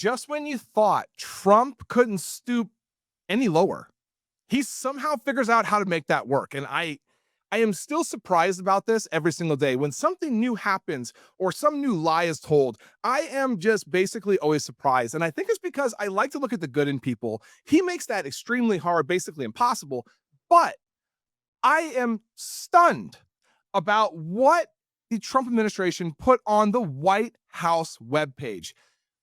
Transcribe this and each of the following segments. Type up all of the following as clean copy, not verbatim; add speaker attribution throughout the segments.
Speaker 1: just when you thought Trump couldn't stoop any lower, he somehow figures out how to make that work. And I am still surprised about this every single day. When something new happens or some new lie is told, I am just basically always surprised. And I think it's because I like to look at the good in people. He makes that extremely hard, basically impossible. But I am stunned about what the Trump administration put on the White House webpage.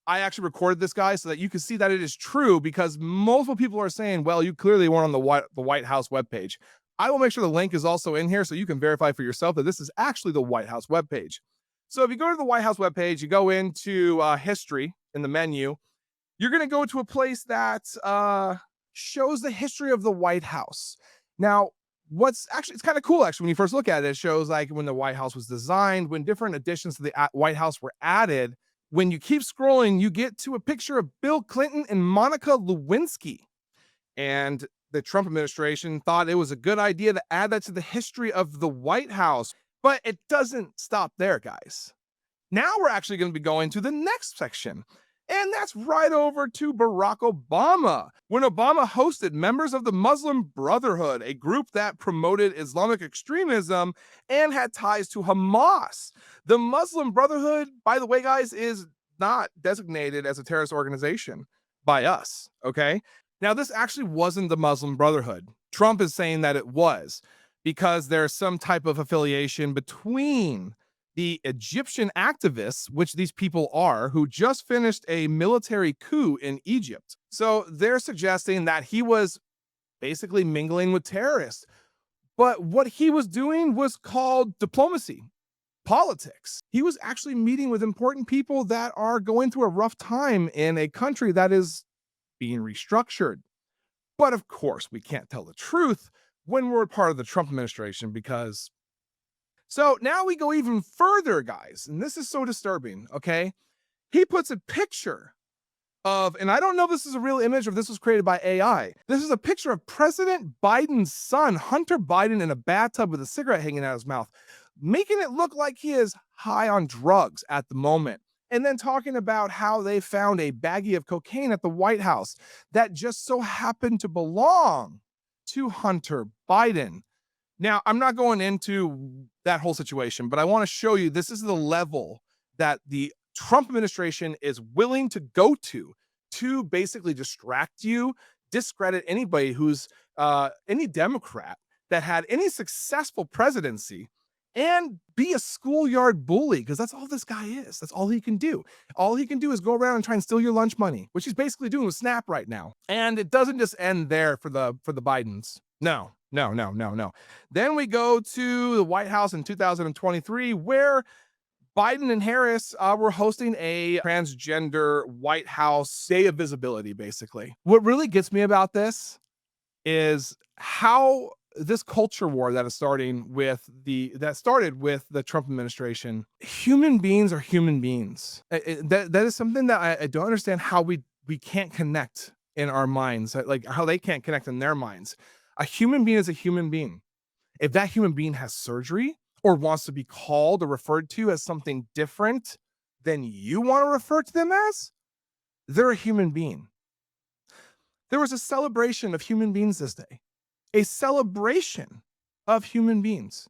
Speaker 1: I actually recorded this, guy, so that you can see that it is true, because multiple people are saying, well, you clearly weren't on the White House webpage. I will make sure the link is also in here so you can verify for yourself that this is actually the White House webpage. So if you go to the White House webpage, you go into history in the menu, you're going to go to a place that shows the history of the White House. Now, what's actually, it's kind of cool actually when you first look at it. It shows like when the White House was designed, when different additions to the White House were added. When you keep scrolling, you get to a picture of Bill Clinton and Monica Lewinsky. And the Trump administration thought it was a good idea to add that to the history of the White House. But it doesn't stop there, guys. Now we're actually going to be going to the next section. And that's right over to Barack Obama, when Obama hosted members of the Muslim Brotherhood, a group that promoted Islamic extremism and had ties to Hamas. The Muslim Brotherhood, by the way, guys, is not designated as a terrorist organization by us, okay? Now, this actually wasn't the Muslim Brotherhood. Trump is saying that it was, because there's some type of affiliation between the Egyptian activists, which these people are, who just finished a military coup in Egypt. So they're suggesting that he was basically mingling with terrorists. But what he was doing was called diplomacy, politics. He was actually meeting with important people that are going through a rough time in a country that is being restructured. But of course, we can't tell the truth when we're part of the Trump administration, because so now we go even further, guys, and this is so disturbing, okay? He puts a picture of, and I don't know if this is a real image or if this was created by AI. This is a picture of President Biden's son, Hunter Biden, in a bathtub with a cigarette hanging out of his mouth, making it look like he is high on drugs at the moment. And then talking about how they found a baggie of cocaine at the White House that just so happened to belong to Hunter Biden. Now, I'm not going into that whole situation, but I want to show you this is the level that the Trump administration is willing to go to basically distract you, discredit anybody who's any Democrat that had any successful presidency, and be a schoolyard bully, because that's all this guy is. That's all he can do. All he can do is go around and try and steal your lunch money, which he's basically doing with Snap right now. And it doesn't just end there for the Bidens. No. Then we go to the White House in 2023, where Biden and Harris were hosting a transgender White House Day of Visibility, basically. What really gets me about this is how this culture war that started with the Trump administration. Human beings are human beings. That is something that I don't understand, how we can't connect in our minds, like how they can't connect in their minds. A human being is a human being. If that human being has surgery or wants to be called or referred to as something different than you want to refer to them as, they're a human being. There was a celebration of human beings this day, a celebration of human beings.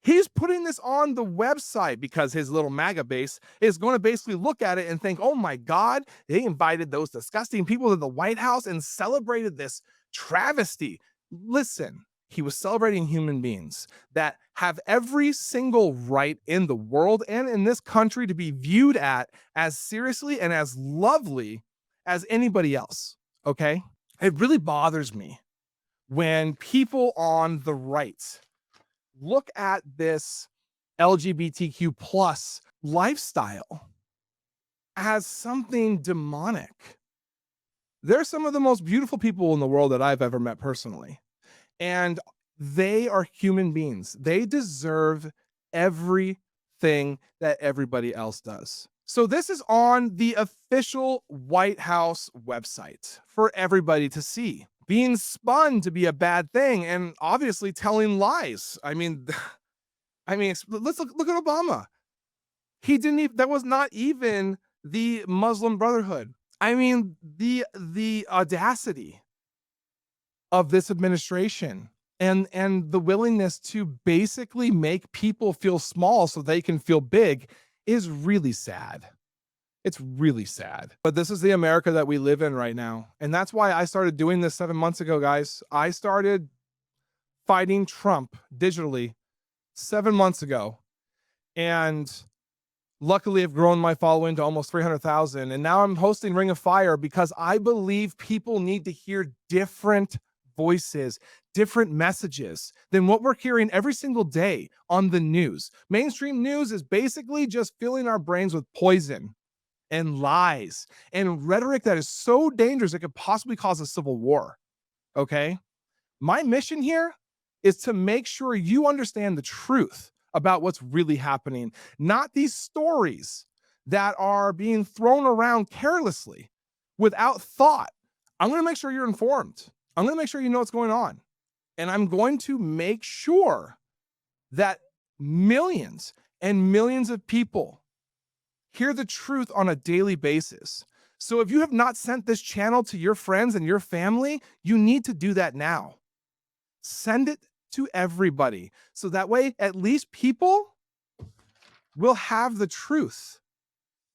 Speaker 1: He's putting this on the website because his little MAGA base is going to basically look at it and think, oh my God, they invited those disgusting people to the White House and celebrated this travesty. Listen, he was celebrating human beings that have every single right in the world and in this country to be viewed at as seriously and as lovely as anybody else. Okay? It really bothers me when people on the right look at this LGBTQ plus lifestyle as something demonic. They're some of the most beautiful people in the world that I've ever met personally. And they are human beings. They deserve everything that everybody else does. So this is on the official White House website for everybody to see, being spun to be a bad thing and obviously telling lies. I mean, let's look at Obama. He didn't even, that was not even the Muslim Brotherhood. I mean, the audacity of this administration and the willingness to basically make people feel small so they can feel big is really sad. It's really sad. But this is the America that we live in right now. And that's why I started doing this 7 months ago, guys. I started fighting Trump digitally 7 months ago. And luckily I've grown my following to almost 300,000. And now I'm hosting Ring of Fire because I believe people need to hear different voices, different messages than what we're hearing every single day on the news. Mainstream news is basically just filling our brains with poison and lies and rhetoric that is so dangerous it could possibly cause a civil war. Okay? My mission here is to make sure you understand the truth about what's really happening, not these stories that are being thrown around carelessly without thought. I'm going to make sure you're informed. I'm going to make sure you know what's going on. And I'm going to make sure that millions and millions of people hear the truth on a daily basis. So if you have not sent this channel to your friends and your family, you need to do that now. Send it to everybody. So that way, at least people will have the truth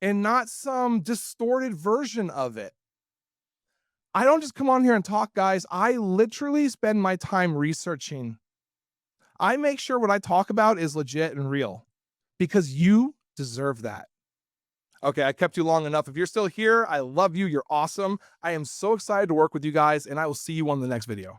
Speaker 1: and not some distorted version of it. I don't just come on here and talk, guys. I literally spend my time researching. I make sure what I talk about is legit and real because you deserve that. Okay, I kept you long enough. If you're still here, I love you. You're awesome. I am so excited to work with you guys, and I will see you on the next video.